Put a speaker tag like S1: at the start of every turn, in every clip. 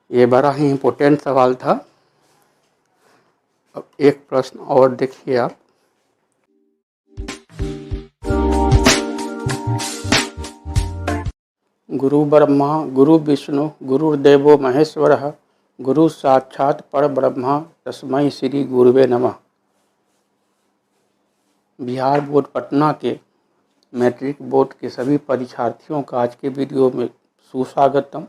S1: ये बड़ा ही इम्पोर्टेंट सवाल था। अब एक प्रश्न और देखिए आप। गुरु ब्रह्मा गुरु विष्णु गुरुर्देवो महेश्वरः गुरु साक्षात् परब्रह्म तस्मै श्री गुरुवे नमः। बिहार बोर्ड पटना के मैट्रिक बोर्ड के सभी परीक्षार्थियों का आज के वीडियो में सुस्वागतम।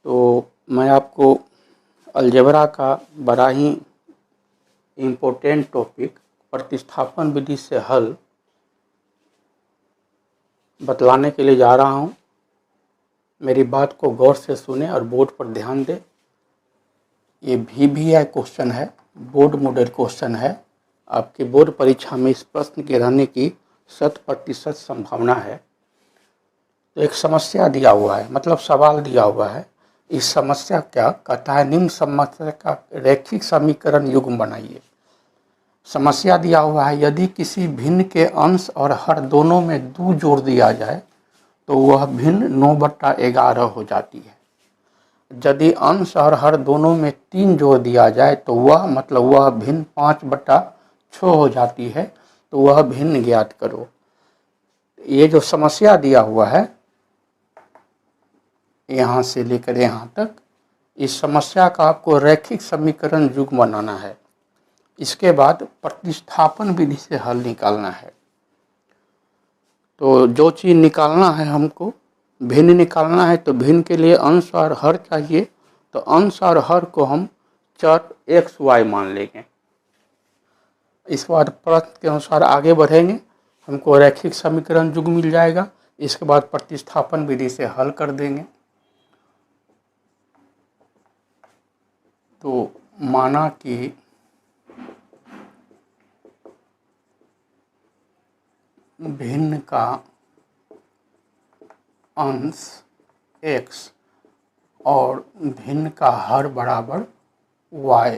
S1: तो मैं आपको अलजेब्रा का बड़ा ही इम्पोर्टेंट टॉपिक प्रतिस्थापन विधि से हल बतलाने के लिए जा रहा हूं। मेरी बात को गौर से सुने और बोर्ड पर ध्यान दें। ये VVI क्वेश्चन है, बोर्ड मॉडल क्वेश्चन है। आपके बोर्ड परीक्षा में इस प्रश्न के रहने की 100% संभावना है। तो एक समस्या दिया हुआ है, मतलब सवाल दिया हुआ है। इस समस्या क्या कहता है, निम्न समस्या का रैखिक समीकरण युग्म बनाइए। समस्या दिया हुआ है, यदि किसी भिन्न के अंश और हर दोनों में 2 जोड़ दिया जाए तो वह भिन्न 9/11 हो जाती है। यदि अंश और हर दोनों में 3 जोड़ दिया जाए तो वह भिन्न 5/6 हो जाती है। तो वह भिन्न ज्ञात करो। ये जो समस्या दिया हुआ है यहाँ से लेकर यहाँ तक, इस समस्या का आपको रैखिक समीकरण युग्म बनाना है। इसके बाद प्रतिस्थापन विधि से हल निकालना है। तो जो चीज़ निकालना है हमको, भिन्न निकालना है, तो भिन्न के लिए अंश और हर चाहिए। तो अंश और हर को हम चर x y मान लेंगे। इसके बाद प्रश्न के अनुसार आगे बढ़ेंगे, हमको रैखिक समीकरण युग्म मिल जाएगा। इसके बाद प्रतिस्थापन विधि से हल कर देंगे। तो माना कि भिन्न का अंश x और भिन्न का हर बराबर y।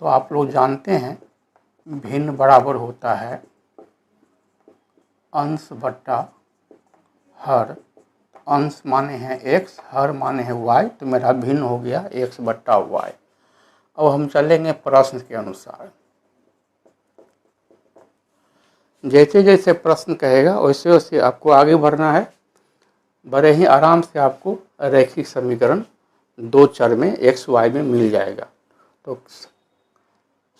S1: तो आप लोग जानते हैं भिन्न बराबर होता है अंश बट्टा हर। अंश माने हैं x, हर माने हैं y, तो मेरा भिन्न हो गया x/y। अब हम चलेंगे प्रश्न के अनुसार। जैसे जैसे प्रश्न कहेगा वैसे वैसे आपको आगे बढ़ना है। बड़े ही आराम से आपको रैखिक समीकरण 2 चर में x y में मिल जाएगा। तो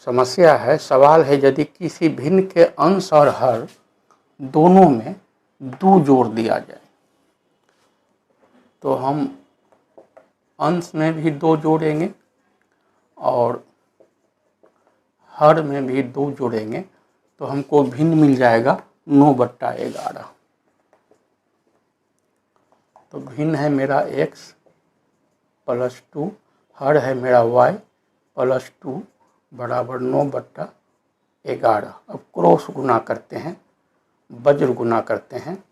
S1: समस्या है, सवाल है, यदि किसी भिन्न के अंश और हर दोनों में 2 जोड़ दिया जाए तो हम अंश में भी 2 जोड़ेंगे और हर में भी 2 जोड़ेंगे। तो हमको भिन्न मिल जाएगा 9/11। तो भिन्न है मेरा x + 2, हर है मेरा y + 2 बराबर 9/11। अब क्रॉस गुना करते हैं, वज्र गुना करते हैं।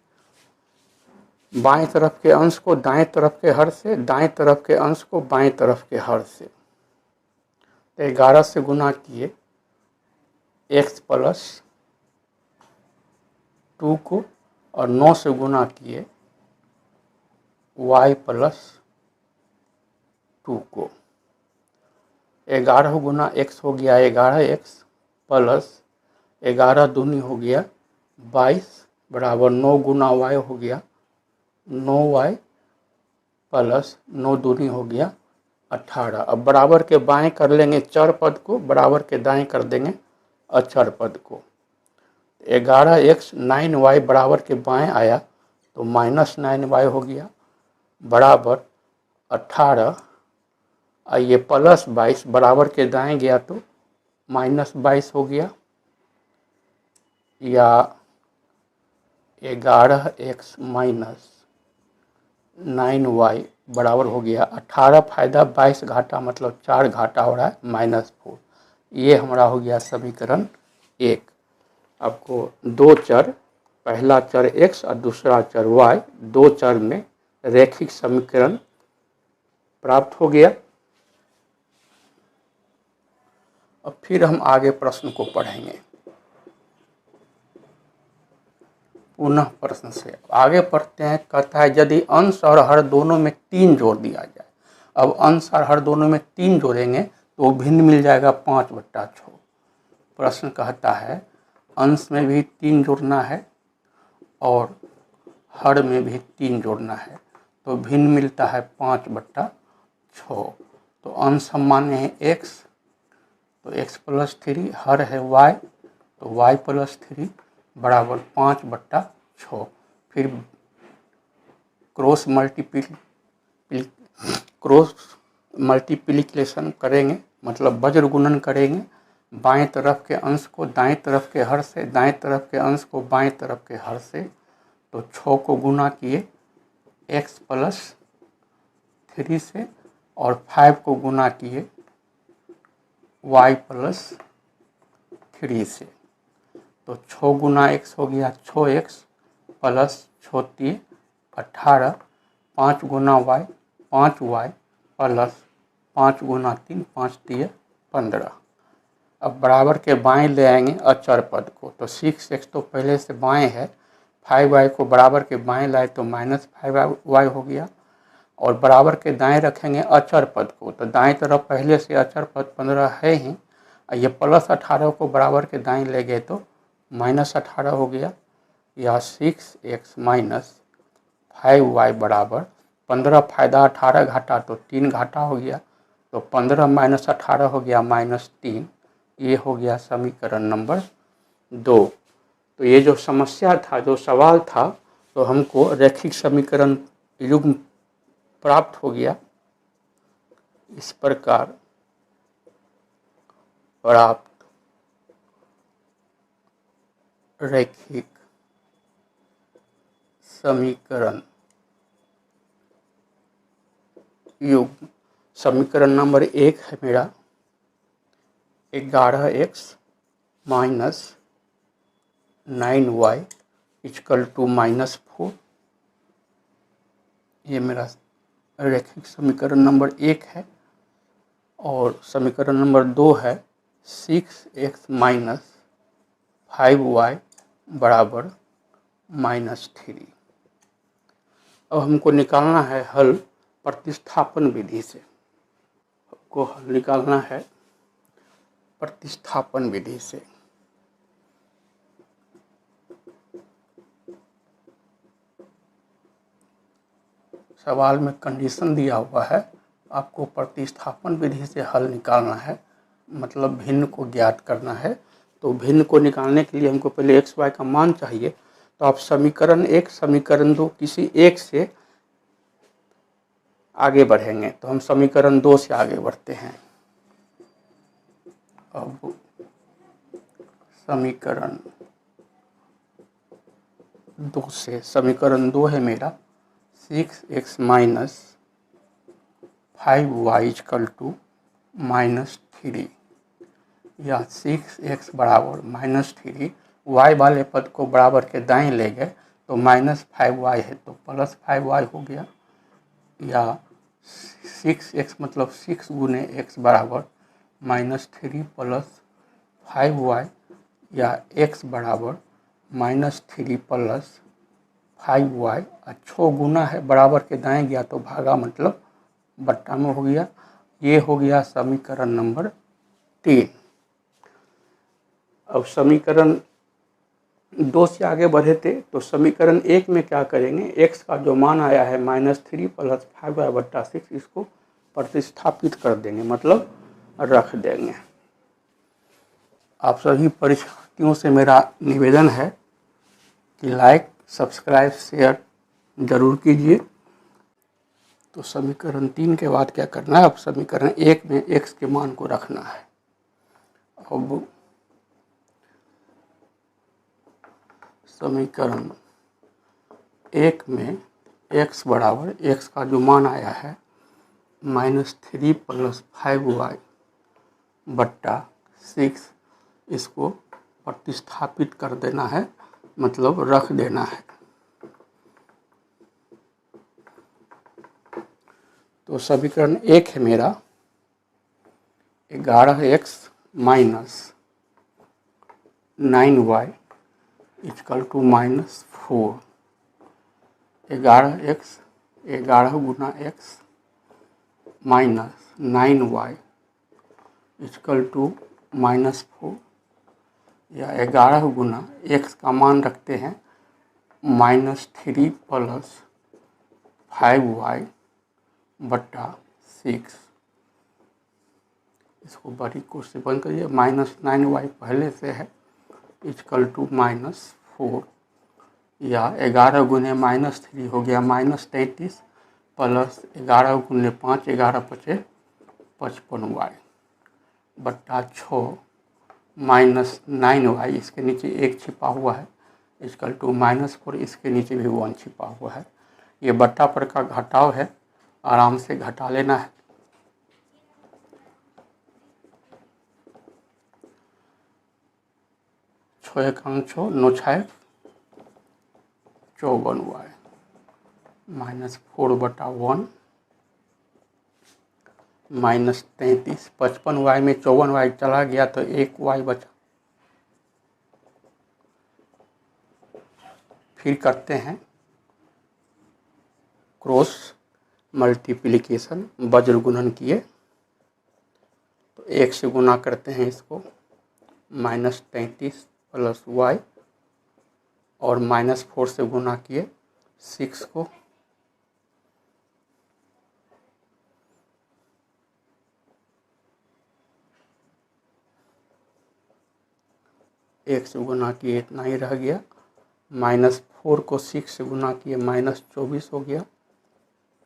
S1: बाएं तरफ के अंश को दाएं तरफ के हर से, दाएं तरफ के अंश को बाएं तरफ के हर से। तो 11 से गुना किए x + 2 को, और 9 से गुना किए y + 2 को। 11 गुना x हो गया 11x प्लस 11 दूनी हो गया 22 बराबर 9 गुना y हो गया 9y प्लस 9 दूनी हो गया 18। अब बराबर के बाएं कर लेंगे चर पद को, बराबर के दाएं कर देंगे अचर पद को। 11x 9y बराबर के बाएं आया तो -9y हो गया बराबर 18। ये प्लस 22 बराबर के दाएं गया तो -22 हो गया, या 11x - 9y बराबर हो गया 18 फायदा 22 घाटा, मतलब 4 घाटा हो रहा है -4। ये हमारा हो गया समीकरण 1। आपको 2 चर, पहला चर x और दूसरा चर y, 2 चर में रैखिक समीकरण प्राप्त हो गया। अब फिर हम आगे प्रश्न को पढ़ेंगे। पुनः प्रश्न से आगे पढ़ते हैं। कहता है यदि अंश और हर दोनों में 3 जोड़ दिया जाए। अब अंश और हर दोनों में 3 जोड़ेंगे तो भिन्न मिल जाएगा 5/6। प्रश्न कहता है अंश में भी 3 जोड़ना है और हर में भी 3 जोड़ना है तो भिन्न मिलता है 5/6। तो अंश हम माने हैं x, तो x + 3, हर है y तो y + 3 बराबर 5/6। फिर क्रॉस मल्टीप्लिकेशन करेंगे, मतलब वज्र गुणन करेंगे। बाएं तरफ के अंश को दाएं तरफ के हर से, दाएं तरफ के अंश को बाएं तरफ के हर से। तो 6 को गुना किए x + 3 से और 5 को गुना किए y + 3 से। तो 6 गुना x हो गया 6x + 6 18, 5 गुना y 5y + 5 गुना 3 5 15। अब बराबर के बाएं ले आएंगे अचर पद को, तो 6x तो पहले से बाएं है, 5y को बराबर के बाएं लाए तो -5y हो गया। और बराबर के दाएं रखेंगे अचर पद को, तो दाएं तरफ पहले से अचर पद 15 है ही, ये +18 को बराबर के दाएं ले गए तो -18 हो गया। या 6x - 5y बराबर 15 फायदा 18 घाटा तो 3 घाटा हो गया, तो 15 - 18 हो गया -3। ये हो गया समीकरण नंबर 2। तो ये जो समस्या था, जो सवाल था, तो हमको रैखिक समीकरण युग्म प्राप्त हो गया। इस प्रकार प्राप्त रैखिक समीकरण युग्म, समीकरण नंबर 1 है मेरा 11x - 9y = -4। ये मेरा रैखिक समीकरण नंबर 1 है। और समीकरण नंबर 2 है 6x - 5y बराबर -3। अब हमको निकालना है हल प्रतिस्थापन विधि से। हमको हल निकालना है प्रतिस्थापन विधि से। सवाल में कंडीशन दिया हुआ है, आपको प्रतिस्थापन विधि से हल निकालना है, मतलब भिन्न को ज्ञात करना है। तो भिन्न को निकालने के लिए हमको पहले x y का मान चाहिए। तो आप समीकरण 1 समीकरण 2 किसी एक से आगे बढ़ेंगे, तो हम समीकरण 2 से आगे बढ़ते हैं। अब समीकरण 2 से, समीकरण 2 है मेरा 6x - 5y = -3। या 6x बराबर -3, y वाले पद को बराबर के दाएं ले गए तो -5y है तो +5y हो गया। या 6x मतलब 6 गुने x बराबर -3 + 5y, या x बराबर -3 + 5y। 6 गुना है, बराबर के दाएं गया तो भागा मतलब बट्टा में हो गया। ये हो गया समीकरण नंबर 3। अब समीकरण 2 से आगे बढ़े थे, तो समीकरण 1 में क्या करेंगे, x का जो मान आया है -3 + 5y/6, इसको प्रतिस्थापित कर देंगे, मतलब रख देंगे। आप सभी परीक्षार्थियों से मेरा निवेदन है कि लाइक सब्सक्राइब शेयर जरूर कीजिए। तो समीकरण 3 के बाद क्या करना है, अब समीकरण 1 में x के मान को रखना है। अब समीकरण 1 में x बराबर, x का जो मान आया है -3 + 5y/6, इसको प्रतिस्थापित कर देना है, मतलब रख देना है। तो समीकरण 1 है मेरा 11x - 9y equal to -4। 11x 11 गुना x minus 9y equal to -4, या 11 गुना x का मान रखते हैं -3 प्लस 5y बट्टा 6। इसको बड़ी कोष्ठ से बंद करिए। -9y पहले से है इक्वल टू -4, या 11 गुने -3 हो गया -33 प्लस 11 गुने 5 11 पचे 55y बट्टा 6 -9y, इसके नीचे 1 छिपा हुआ है इक्वल टू -4, इसके नीचे भी 1 छिपा हुआ है। ये बट्टा पर का घटाव है, आराम से घटा लेना है। छः 9 54y -4 बटा 1 -33, 55y में 54y चला गया तो 1y बचा। फिर करते हैं क्रॉस मल्टीप्लिकेशन, वज्र गुणन किए तो 1 से गुना करते हैं इसको -33 प्लस y, और -4 से गुना किए 6 को, एक से गुना किए इतना ही रह गया। -4 को 6 से गुना किए -24 हो गया,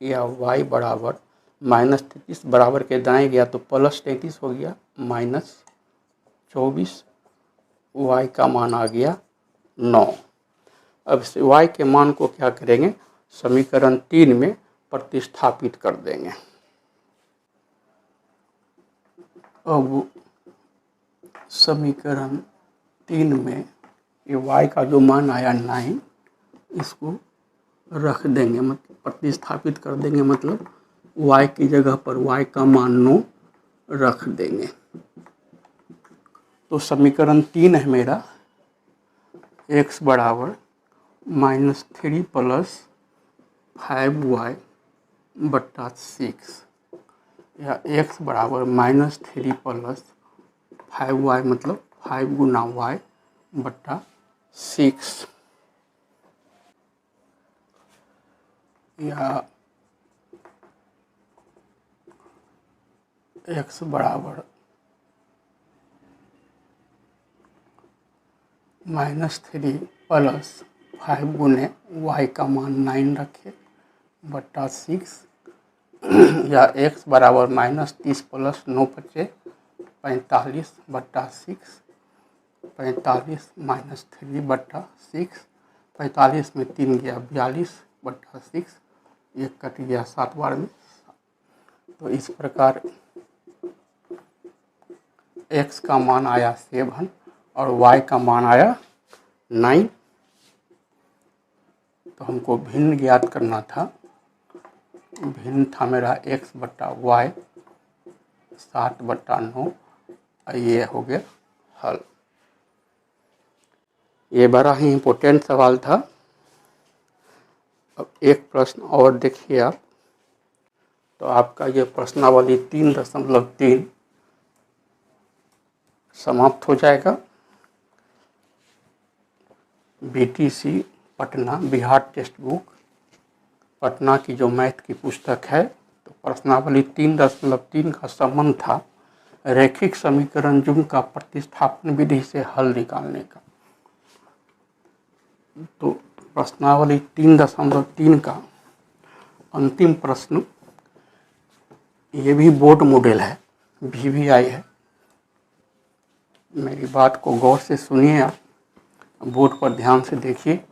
S1: या y बराबर -33 बराबर के दाएं गया तो +33 हो गया -24, y का मान आ गया 9। अब इस y के मान को क्या करेंगे, समीकरण 3 में प्रतिस्थापित कर देंगे। अब समीकरण 3 में ये y का जो मान आया 9, इसको रख देंगे, मतलब प्रतिस्थापित कर देंगे, मतलब y की जगह पर y का मान 9 रख देंगे। तो समीकरण 3 है मेरा, x बराबर -3 प्लस 5y बट्टा 6, या x बराबर -3 प्लस 5y मतलब 5 गुना y बट्टा 6, या x बराबर -3 प्लस 5 गुने y का मान 9 रखे बट्टा 6, या x बराबर -30 प्लस 9 पचे 45 बट्टा 6, 45 -3 बट्टा 6, 45 में 3 गया 42 बट्टा 6, एक कट गया 7 बार में। तो इस प्रकार x का मान आया 7 और y का मान आया 9। तो हमको भिन्न ज्ञात करना था, भिन्न था मेरा x बट्टा y 7 बट्टा 9, ये हो गया हल। ये बड़ा ही इम्पोर्टेंट सवाल था। अब एक प्रश्न और देखिए आप, तो आपका ये प्रश्नावली 3.3 समाप्त हो जाएगा। BTC Patna Bihar text book Patna की जो मैथ की पुस्तक है, तो प्रश्नावली 3.3 का संबंध था रैखिक समीकरण जुम्न का प्रतिस्थापन विधि से हल निकालने का। तो प्रश्नावली 3.3 का अंतिम प्रश्न, ये भी बोर्ड मॉडल है, VVI है। मेरी बात को गौर से सुनिए, आप बोर्ड पर ध्यान से देखिए,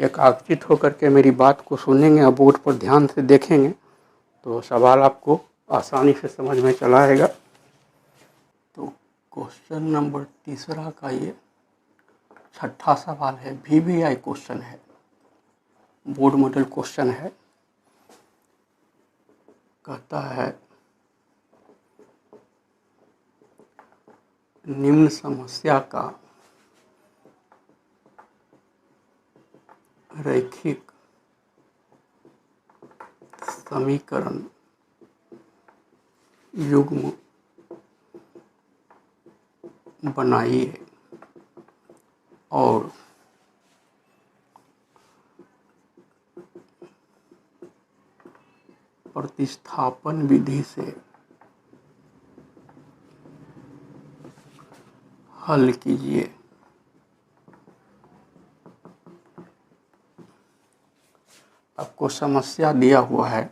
S1: एकाग्रचित होकर के मेरी बात को सुनेंगे और बोर्ड पर ध्यान से देखेंगे तो सवाल आपको आसानी से समझ में चला आएगा। तो क्वेश्चन नंबर 3 का ये 6ठा सवाल है, VVI क्वेश्चन है, बोर्ड मॉडल क्वेश्चन है। कहता है निम्न समस्या का रैखिक समीकरण युग्म बनाइए और प्रतिस्थापन विधि से हल कीजिए। आपको समस्या दिया हुआ है,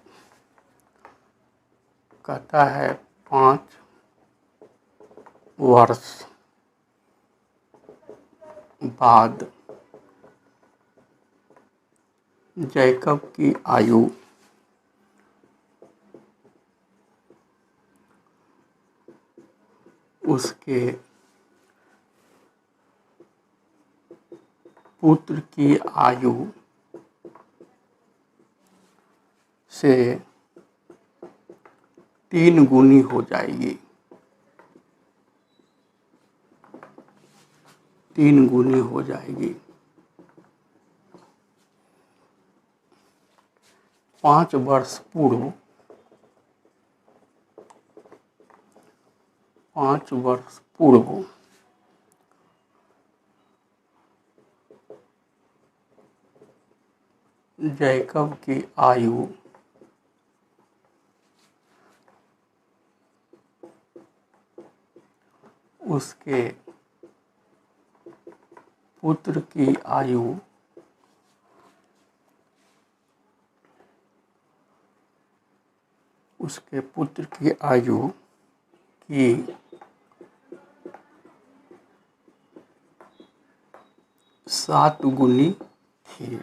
S1: कहता है 5 वर्ष बाद जैकब की आयु उसके पुत्र की आयु से 3 गुनी हो जाएगी। 3 गुनी हो जाएगी। 5 वर्ष पूर्व 5 वर्ष पूर्व जैकब की आयु उसके पुत्र की आयु की 7 गुनी थी।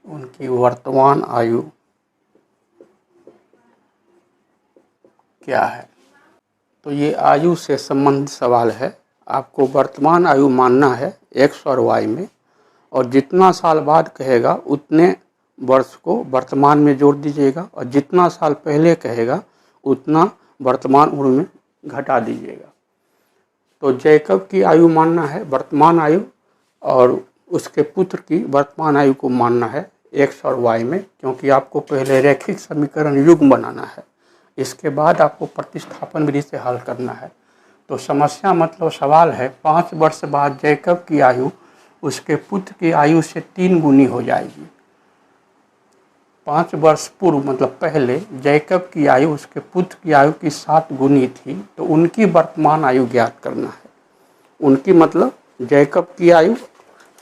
S1: उनकी वर्तमान आयु क्या है? तो ये आयु से संबंधित सवाल है। आपको वर्तमान आयु मानना है एक्स और वाई में, और जितना साल बाद कहेगा उतने वर्ष को वर्तमान में जोड़ दीजिएगा, और जितना साल पहले कहेगा उतना वर्तमान उम्र में घटा दीजिएगा। तो जैकब की आयु मानना है वर्तमान आयु, और उसके पुत्र की वर्तमान आयु को मानना है एक्स और वाई में, क्योंकि आपको पहले रैखिक समीकरण युग्म बनाना है, इसके बाद आपको प्रतिस्थापन विधि से हल करना है। तो समस्या मतलब सवाल है 5 वर्ष बाद जैकब की आयु उसके पुत्र की आयु से 3 गुनी हो जाएगी। 5 वर्ष पूर्व मतलब पहले जैकब की आयु उसके पुत्र की आयु की 7 गुनी थी, तो उनकी वर्तमान आयु ज्ञात करना है। उनकी मतलब जैकब की आयु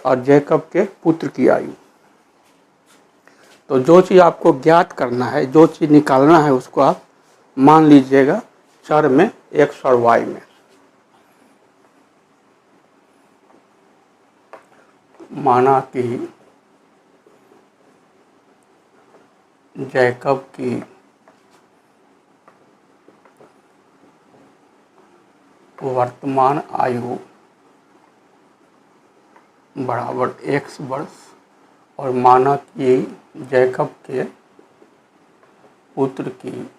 S1: और जैकब के पुत्र की आयु। तो जो चीज़ आपको ज्ञात करना है, जो चीज़ निकालना है, उसको आप मान लीजिएगा चर में एक्स और वाई में। माना कि जैकब की वर्तमान आयु बराबर x वर्ष, और माना कि जैकब के पुत्र की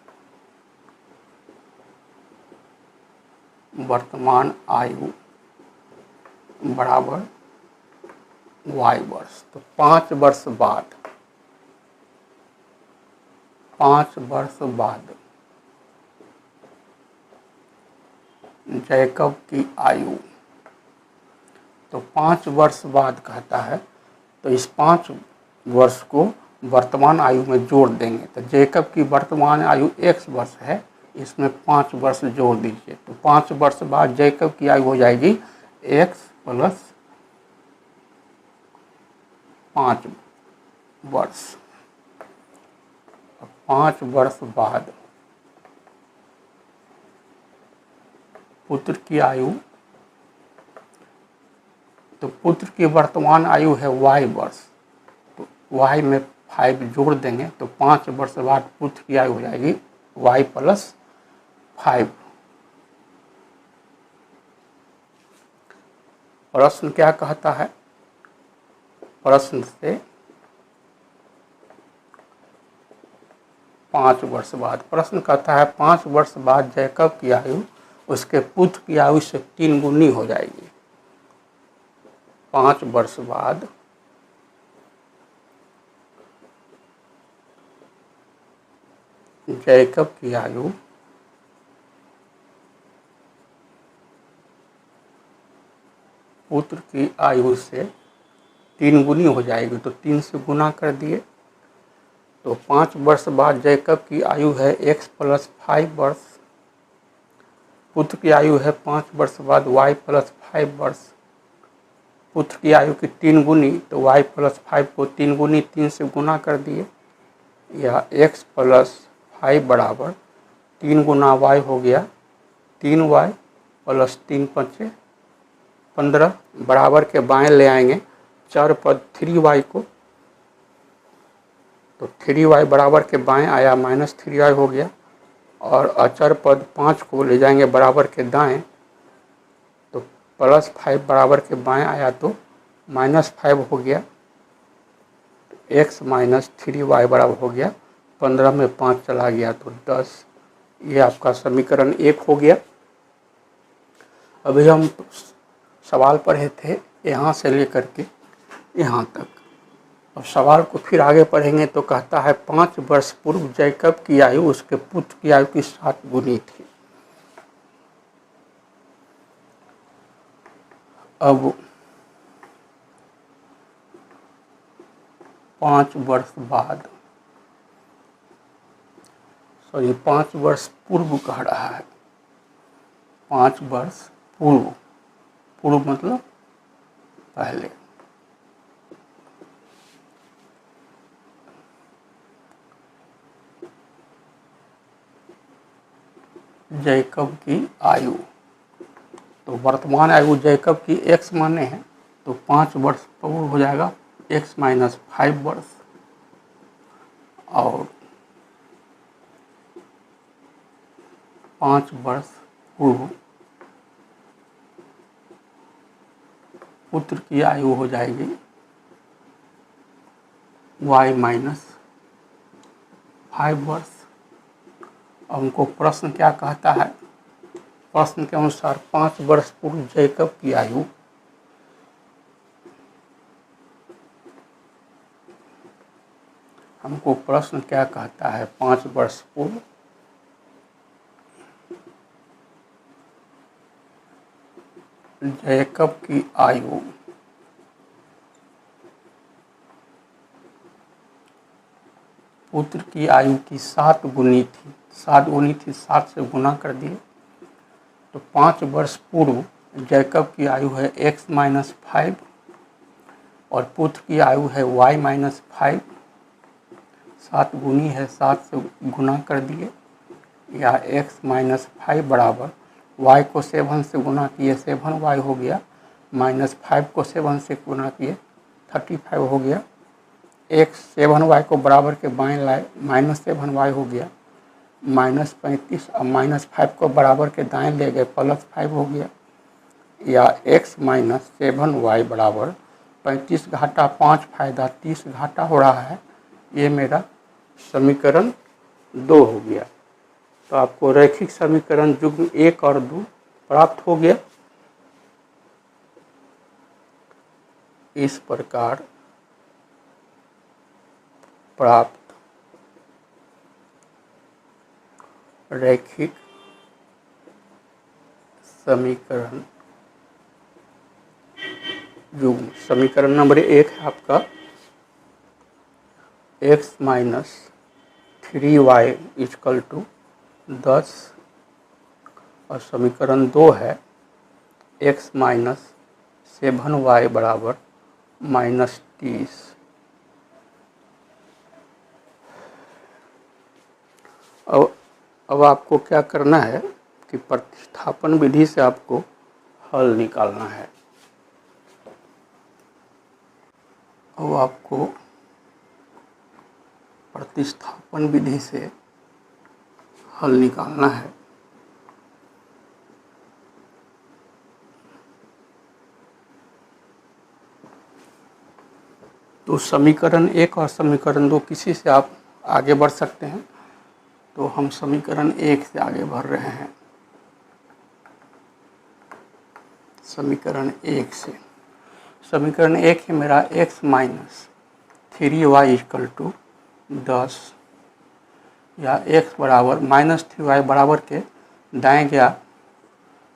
S1: वर्तमान आयु बराबर y वर्ष। तो 5 वर्ष बाद जैकब की आयु, तो 5 वर्ष बाद कहता है, तो इस 5 वर्ष को वर्तमान आयु में जोड़ देंगे। तो जैकब की वर्तमान आयु x वर्ष है, इसमें 5 वर्ष जोड़ दीजिए, तो 5 वर्ष बाद जैकब की आयु हो जाएगी x + 5 वर्ष। 5 वर्ष बाद पुत्र की आयु, तो पुत्र की वर्तमान आयु है y वर्ष, तो y में 5 जोड़ देंगे, तो 5 वर्ष बाद पुत्र की आयु हो जाएगी y + 5। प्रश्न क्या कहता है? प्रश्न से 5 वर्ष बाद, प्रश्न कहता है 5 वर्ष बाद जैकब की आयु उसके पुत्र की आयु से 3 गुनी हो जाएगी। 5 वर्ष बाद जैकब की आयु पुत्र की आयु से 3 गुनी हो जाएगी। तो 3 से गुना कर दिए तो 5 वर्ष बाद जैकब की आयु है x + 5 वर्ष, पुत्र की आयु है 5 वर्ष बाद y + 5 वर्ष। पुत्र की आयु की 3 गुनी तो y + 5 को 3 गुनी 3 से गुना कर दिए, या x + 5 बराबर 3 गुना y हो गया 3y + 3 × 5 = 15, बराबर के बाएं ले आएंगे चर पद 3y को, तो 3y बराबर के बाएं आया -3y हो गया, और अचर पद 5 को ले जाएंगे बराबर के दाएं तो +5 बराबर के बाएं आया तो -5 हो गया, x - 3y बराबर हो गया 15 में 5 चला गया तो 10। ये आपका समीकरण 1 हो गया। अभी हम सवाल पढ़े थे यहाँ से लेकर के यहाँ तक। अब सवाल को फिर आगे पढ़ेंगे तो कहता है 5 वर्ष पूर्व जैकब की आयु उसके पुत्र की आयु की 7 गुनी थी। अब 5 वर्ष बाद, 5 वर्ष पूर्व कह रहा है, 5 वर्ष पूर्व, पूर्व मतलब पहले। जैकब की आयु, तो वर्तमान आयु जैकब की x माने हैं तो 5 वर्ष पूर्व हो जाएगा x - 5 वर्ष, और 5 वर्ष पूर्व पुत्र की आयु हो जाएगी y - 5 वर्ष। अब हमको प्रश्न क्या कहता है, प्रश्न के अनुसार 5 वर्ष पूर्व जैकब की आयु हमको प्रश्न क्या कहता है, 5 वर्ष पूर्व जैकब की आयु पुत्र की आयु की 7 गुनी थी। 7 गुनी थी, 7 से गुना कर दिए तो 5 वर्ष पूर्व जैकब की आयु है x - 5 और पुत्र की आयु है y - 5। 7 गुनी है, 7 से गुना कर दिए, या x - 5 बराबर y को 7 से गुना किए 7y हो गया, -5 को 7 से गुना किए 35 हो गया, x 7y को बराबर के बाएं लाए -7y हो गया, -35 और -5 को बराबर के दाएं ले गए +5 हो गया, या x - 7y बराबर 35 घाटा 5 फायदा 30 घाटा हो रहा है। ये मेरा समीकरण 2 हो गया। तो आपको रैखिक समीकरण युग्म 1 और 2 प्राप्त हो गया। इस प्रकार प्राप्त रैखिक समीकरण युग्म, समीकरण नंबर 1 है आपका x - 3y = 10, और समीकरण 2 है x - 7y बराबर -30। अब आपको क्या करना है कि प्रतिस्थापन विधि से आपको हल निकालना है। अब आपको प्रतिस्थापन विधि से हल निकालना है। तो समीकरण 1 और समीकरण 2 किसी से आप आगे बढ़ सकते हैं। तो हम समीकरण 1 से आगे बढ़ रहे हैं। समीकरण 1 से, समीकरण 1 है मेरा x minus 3y equal to 10, या x बराबर माइनस 3y बराबर के दाएँ गया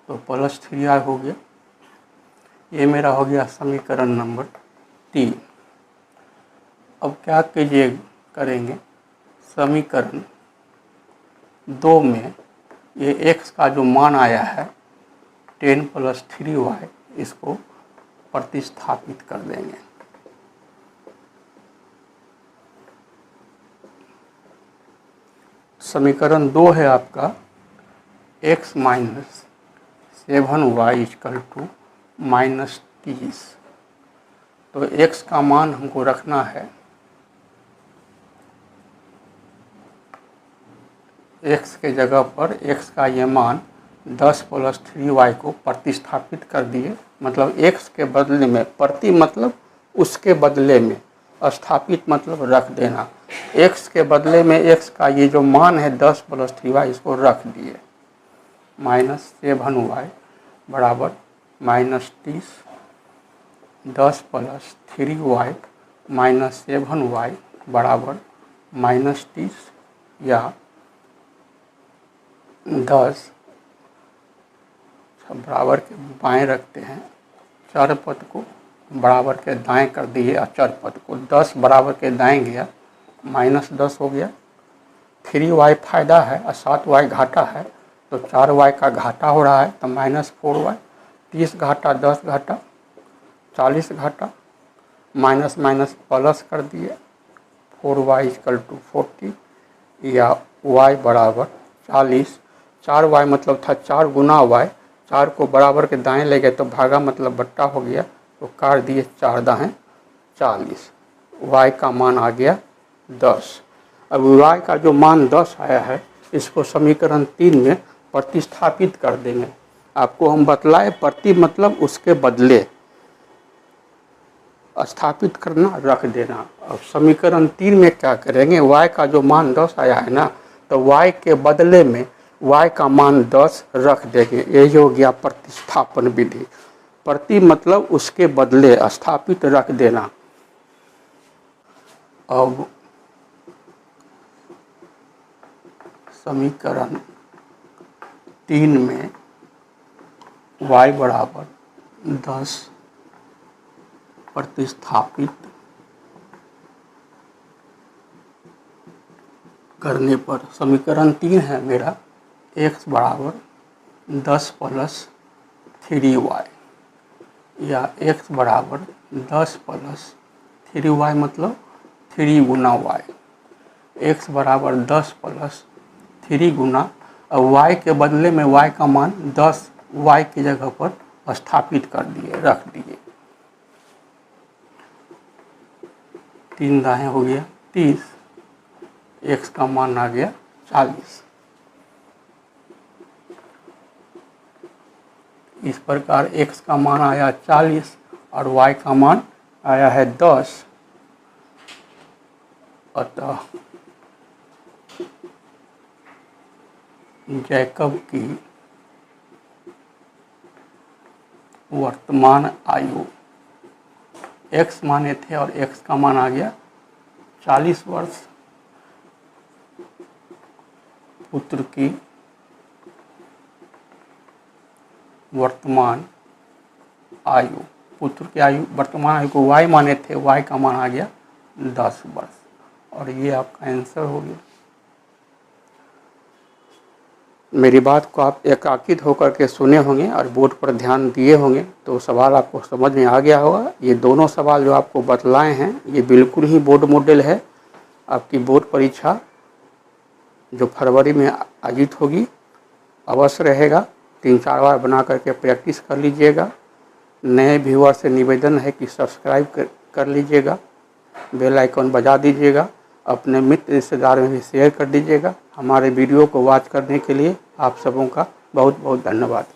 S1: तो प्लस 3y हो गया। ये मेरा हो गया समीकरण नंबर 3। अब क्या करेंगे, समीकरण 2 में ये x का जो मान आया है 10 + 3y, इसको प्रतिस्थापित कर देंगे। समीकरण 2 है आपका x minus 7y equal to -30। तो x का मान हमको रखना है, x के जगह पर x का ये मान 10 + 3y को प्रतिस्थापित कर दिए। मतलब x के बदले में, प्रति मतलब उसके बदले में, स्थापित मतलब रख देना। x के बदले में x का ये जो मान है 10 + 3y, इसको रख दिए। -7y बराबर -30, 10 + 3y -7y बराबर -30, या 10 बराबर के बाएं रखते हैं, चर पद को बराबर के दाएं कर दिए, अचर पद को 10 बराबर के दाएं गया, -10 हो गया। 3y फायदा है और 7y घाटा है, तो 4y का घाटा हो रहा है, तो -4y, 30 घाटा 10 घाटा 40 घाटा, माइनस माइनस प्लस कर दिए, 4y इक्वल टू 40, या y बराबर 40। 4y मतलब था 4 गुना y, 4 को बराबर के दाएं ले गए तो भागा मतलब बट्टा हो गया, तो काट दिए 4 दाएं 40, y का मान आ गया 10। अब y का जो मान 10 आया है, इसको समीकरण 3 में प्रतिस्थापित कर देंगे। आपको हम बतलाए, प्रति मतलब उसके बदले, स्थापित करना, रख देना। अब समीकरण 3 में क्या करेंगे, y का जो मान 10 आया है ना, तो y के बदले में y का मान 10 रख देंगे। ये हो गया प्रतिस्थापन विधि। प्रति मतलब उसके बदले, स्थापित रख देना। अब समीकरण 3 में y बराबर 10 प्रतिस्थापित करने पर, समीकरण 3 है मेरा x बराबर 10 + 3y, या x बराबर 10 + 3y मतलब 3 गुना y, x बराबर 10 + 3 गुना, अब y के बदले में y का मान 10 y की जगह पर स्थापित कर दिए, रख दिए। 3 दाएं हो गया 30, x का मान आ गया 40। इस प्रकार x का मान आया 40 और y का मान आया है 10। अतः जैकब की वर्तमान आयु, x माने थे और x का मान आ गया 40 वर्ष। पुत्र की वर्तमान आयु, पुत्र की आयु, वर्तमान आयु को y माने थे, y का मान आ गया 10 वर्ष, और ये आपका आंसर हो गया। मेरी बात को आप एकाकित होकर के सुने होंगे और बोर्ड पर ध्यान दिए होंगे, तो सवाल आपको समझ में आ गया होगा। ये दोनों सवाल जो आपको बतलाए हैं, ये बिल्कुल ही बोर्ड मॉडल है। आपकी बोर्ड परीक्षा जो फरवरी में आयोजित होगी, अवश्य रहेगा। 3-4 बार बना करके प्रैक्टिस कर लीजिएगा। नए व्यूअर से निवेदन है कि सब्सक्राइब कर लीजिएगा, बेल आइकन बजा दीजिएगा, अपने मित्र रिश्तेदार में भी शेयर कर दीजिएगा। हमारे वीडियो को वॉच करने के लिए आप सबों का बहुत बहुत धन्यवाद।